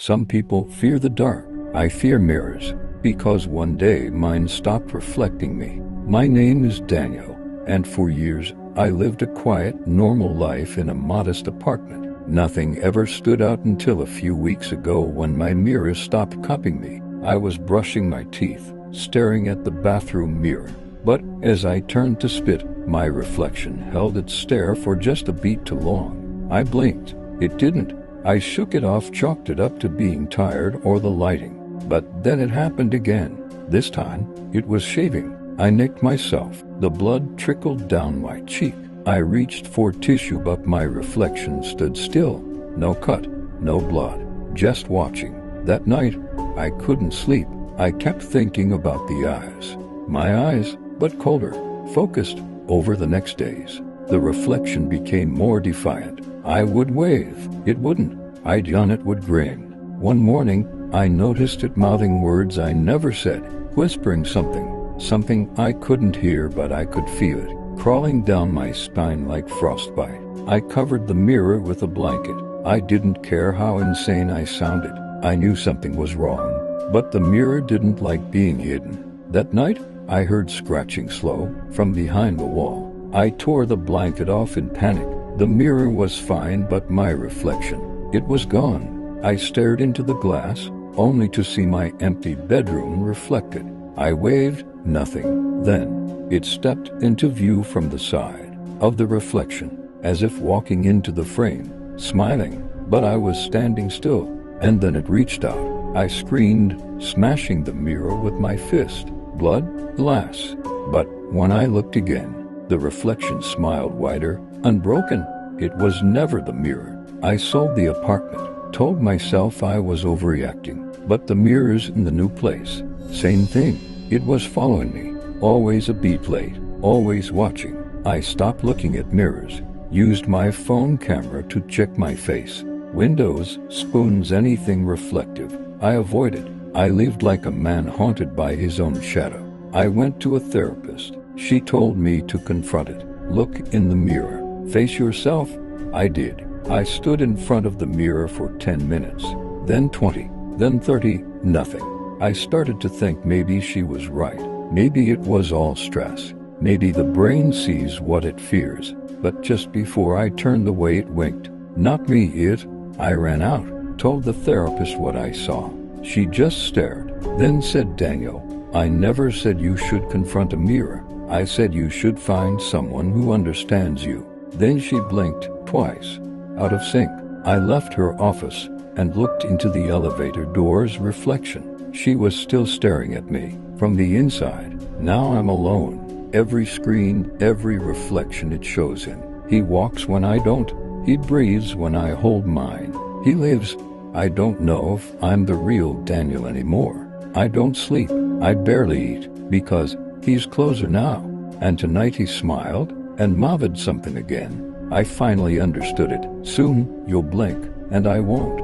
Some people fear the dark. I fear mirrors, because one day mine stopped reflecting me. My name is Daniel, and for years I lived a quiet, normal life in a modest apartment. Nothing ever stood out until a few weeks ago when my mirror stopped copying me. I was brushing my teeth, staring at the bathroom mirror. But as I turned to spit, my reflection held its stare for just a beat too long. I blinked. It didn't. I shook it off, chalked it up to being tired or the lighting. But then it happened again. This time, it was shaving. I nicked myself. The blood trickled down my cheek. I reached for tissue, but my reflection stood still. No cut, no blood, just watching. That night, I couldn't sleep. I kept thinking about the eyes. My eyes, but colder, focused. Over the next days, the reflection became more defiant. I would wave. It wouldn't. I'd yawn. It would grin. One morning, I noticed it mouthing words I never said, whispering something I couldn't hear, but I could feel it, crawling down my spine like frostbite. I covered the mirror with a blanket. I didn't care how insane I sounded. I knew something was wrong, but the mirror didn't like being hidden. That night, I heard scratching slow from behind the wall. I tore the blanket off in panic. The mirror was fine, but my reflection, it was gone. I stared into the glass, only to see my empty bedroom reflected. I waved, nothing. Then, it stepped into view from the side of the reflection, as if walking into the frame, smiling. But I was standing still, and then it reached out. I screamed, smashing the mirror with my fist. Blood, glass. But when I looked again, the reflection smiled wider, unbroken. It was never the mirror. I sold the apartment, told myself I was overreacting, but the mirror's in the new place. Same thing. It was following me, always a beat late, always watching. I stopped looking at mirrors, used my phone camera to check my face. Windows, spoons, anything reflective, I avoided. I lived like a man haunted by his own shadow. I went to a therapist. She told me to confront it. Look in the mirror. Face yourself. I did. I stood in front of the mirror for 10 minutes, then 20, then 30, nothing. I started to think maybe she was right. Maybe it was all stress. Maybe the brain sees what it fears. But just before I turned away, it winked. Not me, it. I ran out, told the therapist what I saw. She just stared, then said, Daniel, I never said you should confront a mirror. I said you should find someone who understands you. Then she blinked twice, out of sync. I left her office and looked into the elevator door's reflection. She was still staring at me from the inside. Now I'm alone. Every screen, every reflection, it shows him. He walks when I don't. He breathes when I hold mine. He lives. I don't know if I'm the real Daniel anymore. I don't sleep. I barely eat, because he's closer now. And tonight he smiled and mouthed something again. I finally understood it. Soon, you'll blink, and I won't.